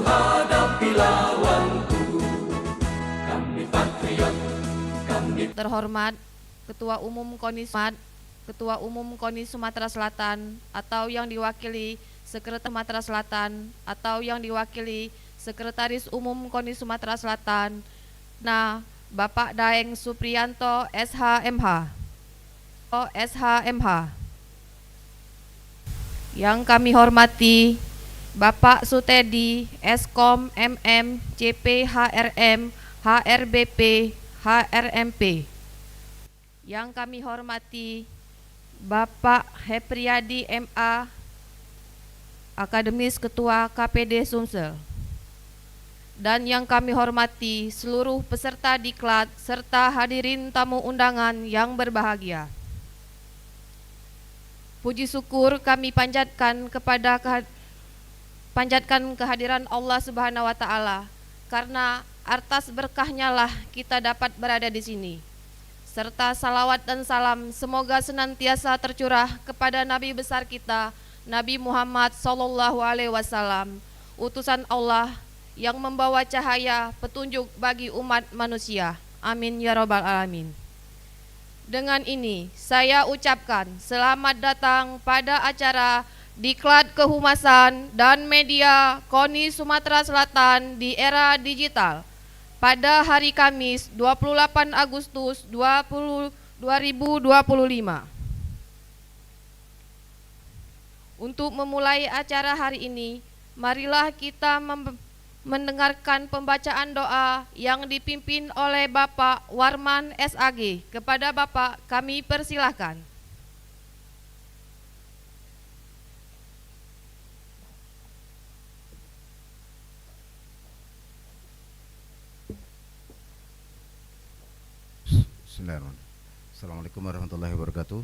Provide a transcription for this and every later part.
hadapi lawanku. Kami patriot, kami Terhormat Ketua Umum KONI Sumatera Selatan atau yang diwakili Sekretaris Sumatera Selatan atau yang diwakili Sekretaris Umum KONI Sumatera Selatan. Nah, Bapak Daeng Supriyanto SHMH. Yang kami hormati Bapak Sutedi Eskom MM CP HRM HRBP HRMP. Yang kami hormati Bapak Hepriyadi MA Akademis Ketua KPD Sumsel. Dan yang kami hormati seluruh peserta diklat serta hadirin tamu undangan yang berbahagia. Puji syukur kami panjatkan kehadiran Allah Subhanahu wa taala, karena atas berkahnya lah kita dapat berada di sini. Serta salawat dan salam semoga senantiasa tercurah kepada Nabi besar kita, Nabi Muhammad SAW, utusan Allah yang membawa cahaya petunjuk bagi umat manusia. Amin ya rabbal alamin. Dengan ini saya ucapkan selamat datang pada acara Diklat Kehumasan dan Media KONI Sumatera Selatan di era digital pada hari Kamis 28 Agustus 2025. Untuk memulai acara hari ini, marilah kita mendengarkan pembacaan doa yang dipimpin oleh Bapak Warman SAG. Kepada Bapak kami persilahkan. Bismillahirrahmanirrahim. Assalamualaikum warahmatullahi wabarakatuh.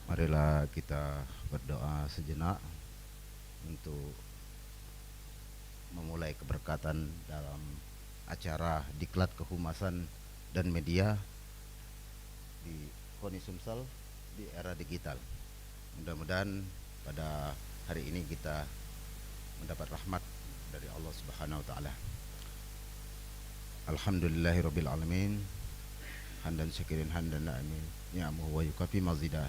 Marilah kita berdoa sejenak untuk memulai keberkatan dalam acara Diklat Kehumasan dan Media di KONI Sumsel di era digital. Mudah-mudahan pada hari ini kita mendapat rahmat dari Allah Subhanahu wa taala. Alhamdulillahirabbil alamin. Hamdan syakirin hamdan na'imin ni'amuhu wa yukafi mazidah.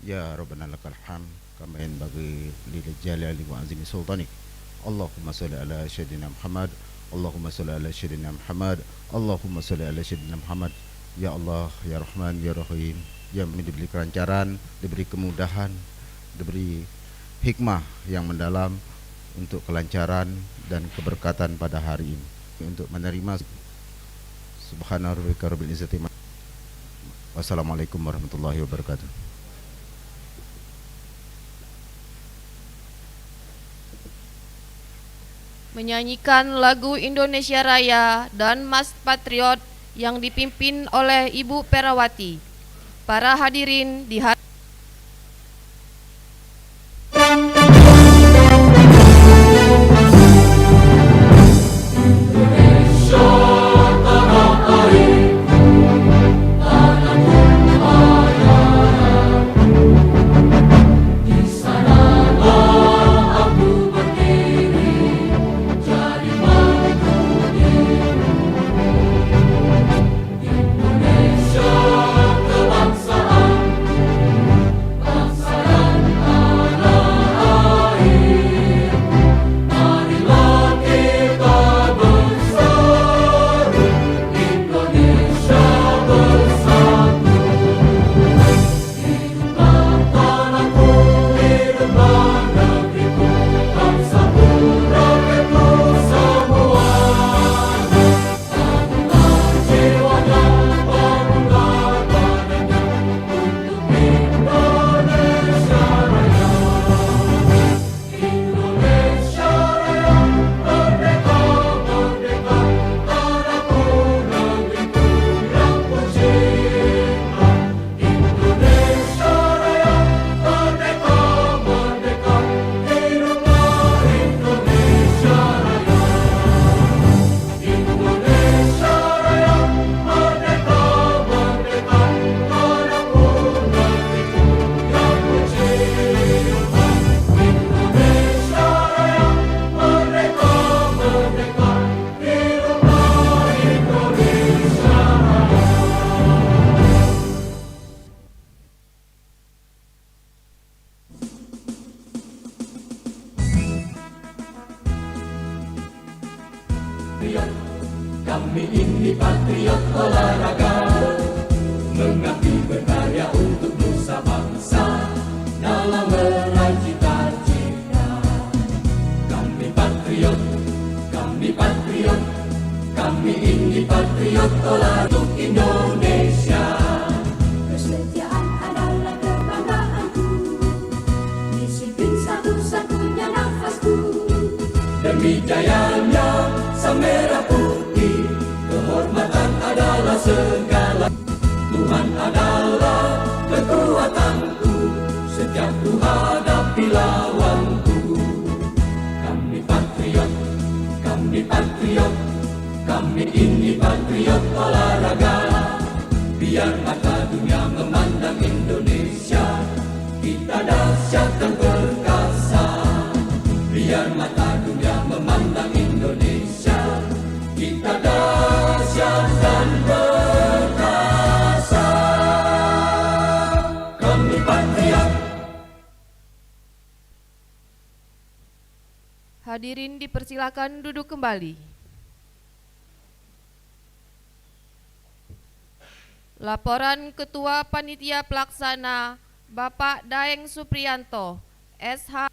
Ya Rabbana lakal hamd kama yanbaghi li jalali wa azimi sultanik. Allahumma salli ala sayyidina Muhammad. Allahumma salli ala sayyidina Muhammad. Allahumma salli ala sayyidina Muhammad. Ya Allah, ya Rahman, ya Rahim, yang diberi kelancaran, diberi kemudahan, diberi hikmah yang mendalam untuk kelancaran dan keberkatan pada hari ini, untuk menerima. Subhana rabbika rabbil izzati. Wassalamualaikum warahmatullahi wabarakatuh. Menyanyikan lagu Indonesia Raya dan Mas Patriot yang dipimpin oleh Ibu Perawati. Para hadirin di patriot, kami ini patriot olahraga, mengabdi berkarya untuk nusa bangsa dalam meraih cita-cita. Kami patriot, kami patriot, kami ini patriot olahraga untuk Indonesia. Kesetiaan adalah kebanggaanku, disiplin satu-satunya nafasku. Demi jayanya sang merah putih, kehormatan adalah segala. Tuhan adalah kekuatanku, setiap ku hadapi lawanku. Kami patriot, kami patriot, kami ini patriot olahraga. Biar mata dunia memandang Indonesia, kita dahsyat dan perkasa. Biar mata dunia memandang Indonesia, kita dahsyat dan perkasa. Kami patriot. Hadirin dipersilakan duduk kembali. Laporan Ketua Panitia Pelaksana Bapak Daeng Supriyanto, SH.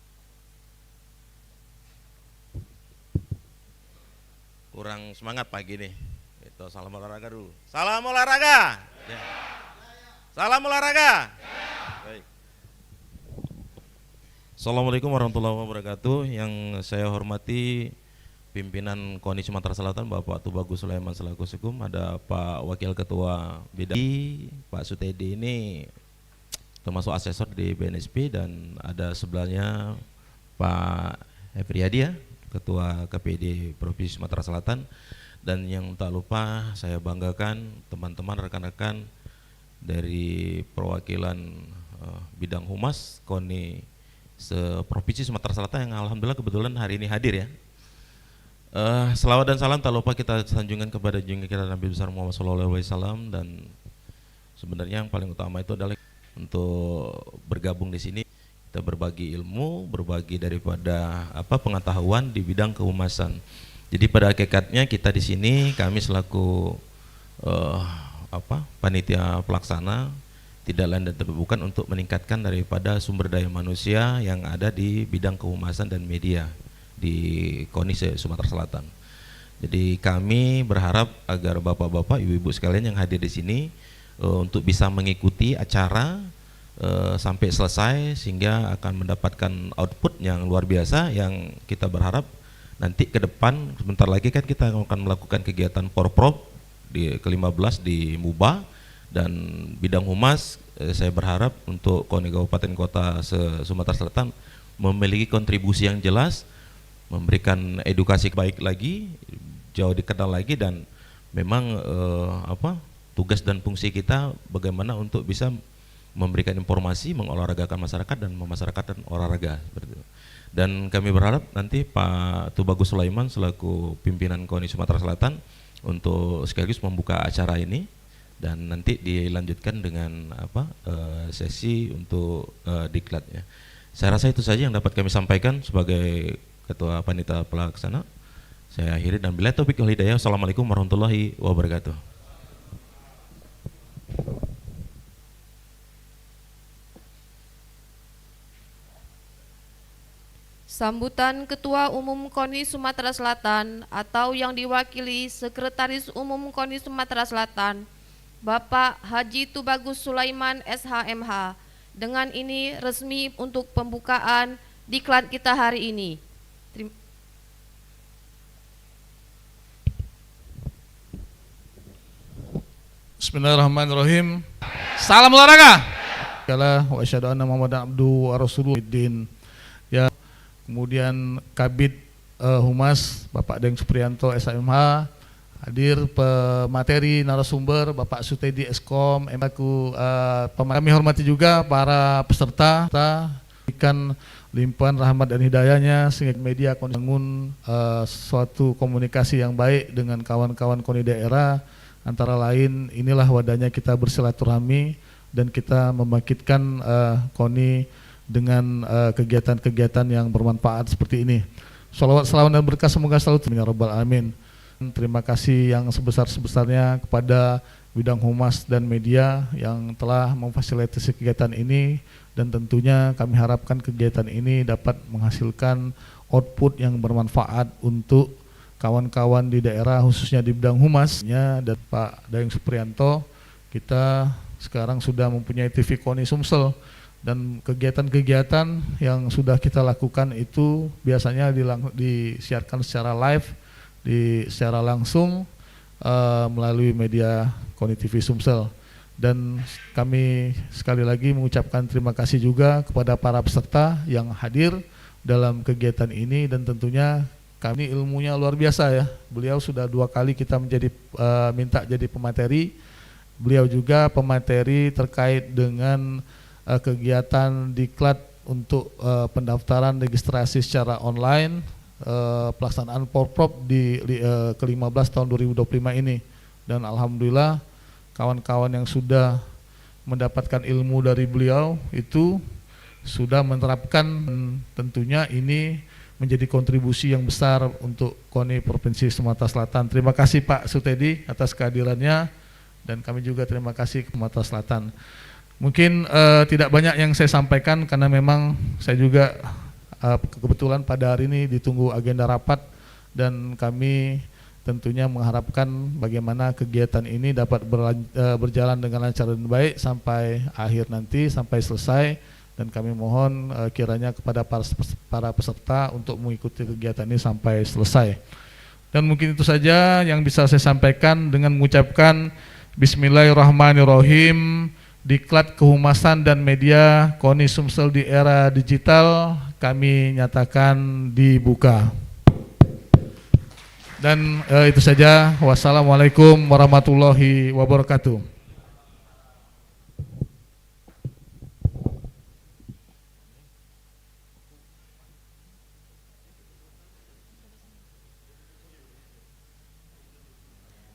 Kurang semangat pagi nih. Itu salam olahraga dulu. Salam olahraga. Ya. Salam olahraga. Ya. Baik. Assalamualaikum warahmatullahi wabarakatuh. Yang saya hormati pimpinan KONI Sumatera Selatan Bapak Tubagus Sulaiman selaku Sekum, ada Pak Wakil Ketua Bidang, Pak Sutedi ini termasuk asesor di BNSP, dan ada sebelahnya Pak Efriyadi ya, Ketua KPD Provinsi Sumatera Selatan. Dan yang tak lupa saya banggakan teman-teman rekan-rekan dari perwakilan bidang humas KONI se-Provinsi Sumatera Selatan yang alhamdulillah kebetulan hari ini hadir ya. Selawat dan salam tak lupa kita sanjungkan kepada junjungan kita Nabi besar Muhammad SAW. Dan sebenarnya yang paling utama itu adalah untuk bergabung di sini kita berbagi ilmu, berbagi daripada pengetahuan di bidang kehumasan. Jadi pada hakikatnya kita di sini, kami selaku panitia pelaksana tidak lain dan bukan untuk meningkatkan daripada sumber daya manusia yang ada di bidang kehumasan dan media di KONI Sumatera Selatan. Jadi kami berharap agar bapak-bapak, ibu-ibu sekalian yang hadir di sini untuk bisa mengikuti acara sampai selesai, sehingga akan mendapatkan output yang luar biasa. Yang kita berharap nanti ke depan sebentar lagi kan kita akan melakukan kegiatan Porprov di ke-15 di Muba, dan bidang humas saya berharap untuk KONI Kabupaten Kota Sumatera Selatan memiliki kontribusi yang jelas, memberikan edukasi baik lagi, jauh dikenal lagi, dan memang tugas dan fungsi kita bagaimana untuk bisa memberikan informasi, mengolahragakan masyarakat dan memasyarakatkan olahraga seperti itu. Dan kami berharap nanti Pak Tubagus Sulaiman selaku pimpinan KONI Sumatera Selatan untuk sekaligus membuka acara ini, dan nanti dilanjutkan dengan sesi untuk diklatnya. Saya rasa itu saja yang dapat kami sampaikan sebagai Ketua Panitia Pelaksana. Saya akhiri dan billahi taufiq wal hidayah. Assalamualaikum warahmatullahi wabarakatuh. Sambutan Ketua Umum KONI Sumatera Selatan atau yang diwakili Sekretaris Umum KONI Sumatera Selatan, Bapak Haji Tubagus Sulaiman SHMH. Dengan ini resmi untuk pembukaan diklat kita hari ini. Bismillahirrahmanirrahim. Salam olahraga. Wa asyhadu anna Muhammadan abduhu wa rasuluhu. Ya, kemudian Kabid Humas Bapak Daeng Supriyanto SHMH, hadir pemateri narasumber Bapak Sutedi Eskom, kami hormati juga para peserta, berikan limpahan rahmat dan hidayahnya sehingga media bangun suatu komunikasi yang baik dengan kawan-kawan KONI daerah. Antara lain inilah wadahnya kita bersilaturahmi dan kita membangkitkan KONI dengan kegiatan-kegiatan yang bermanfaat seperti ini. Shalawat, salam dan berkah semoga selalu ya Rabbal Alamin. Terima kasih yang sebesar-sebesarnya kepada bidang humas dan media yang telah memfasilitasi kegiatan ini, dan tentunya kami harapkan kegiatan ini dapat menghasilkan output yang bermanfaat untuk kawan-kawan di daerah khususnya di bidang humasnya. Dan Pak Dayeng Suprianto, kita sekarang sudah mempunyai TV KONI Sumsel, dan kegiatan-kegiatan yang sudah kita lakukan itu biasanya disiarkan secara live, secara langsung melalui media KONI TV Sumsel. Dan kami sekali lagi mengucapkan terima kasih juga kepada para peserta yang hadir dalam kegiatan ini, dan tentunya kami ilmunya luar biasa ya. Beliau sudah 2 kali kita minta jadi pemateri. Beliau juga pemateri terkait dengan kegiatan diklat untuk pendaftaran registrasi secara online, pelaksanaan Porprov di ke-15 tahun 2025 ini. Dan alhamdulillah kawan-kawan yang sudah mendapatkan ilmu dari beliau itu sudah menerapkan, tentunya ini menjadi kontribusi yang besar untuk KONI Provinsi Sumatera Selatan. Terima kasih Pak Sutedi atas kehadirannya, dan kami juga terima kasih ke Sumatera Selatan. Mungkin tidak banyak yang saya sampaikan karena memang saya juga kebetulan pada hari ini ditunggu agenda rapat, dan kami tentunya mengharapkan bagaimana kegiatan ini dapat berjalan dengan lancar dan baik sampai akhir nanti, sampai selesai. Dan kami mohon kiranya kepada para peserta untuk mengikuti kegiatan ini sampai selesai. Dan mungkin itu saja yang bisa saya sampaikan dengan mengucapkan Bismillahirrahmanirrahim. Diklat Kehumasan dan Media KONI Sumsel di era digital kami nyatakan dibuka. Dan itu saja. Wassalamualaikum warahmatullahi wabarakatuh.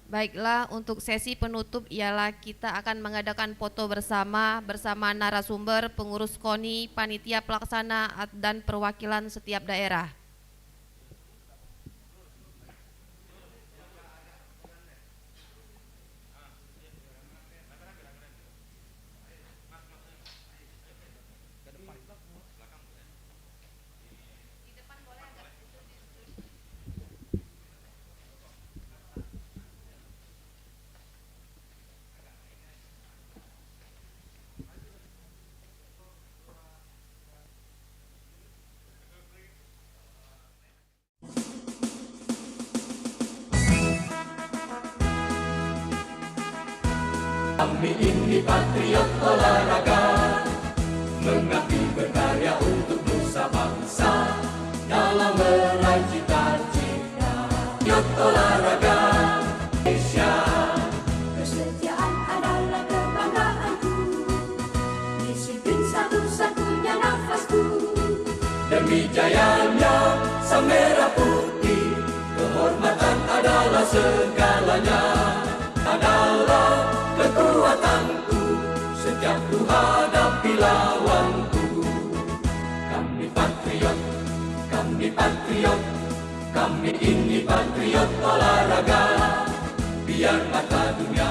Baiklah, untuk sesi penutup ialah kita akan mengadakan foto bersama narasumber, pengurus KONI, panitia pelaksana dan perwakilan setiap daerah. Kami ini patriot olahraga, mengabdi berkarya untuk nusa bangsa, dalam meraih cita-cita. Patriot olahraga Indonesia, Kesetiaan adalah kebanggaanku, disiplin satu-satunya nafasku. demi jayanya sang merah putih, kehormatan adalah segalanya. Adalah kekuatanku setiap ku hadapi lawanku. Kami patriot, kami patriot, kami ini patriot olahraga. Biar mata dunia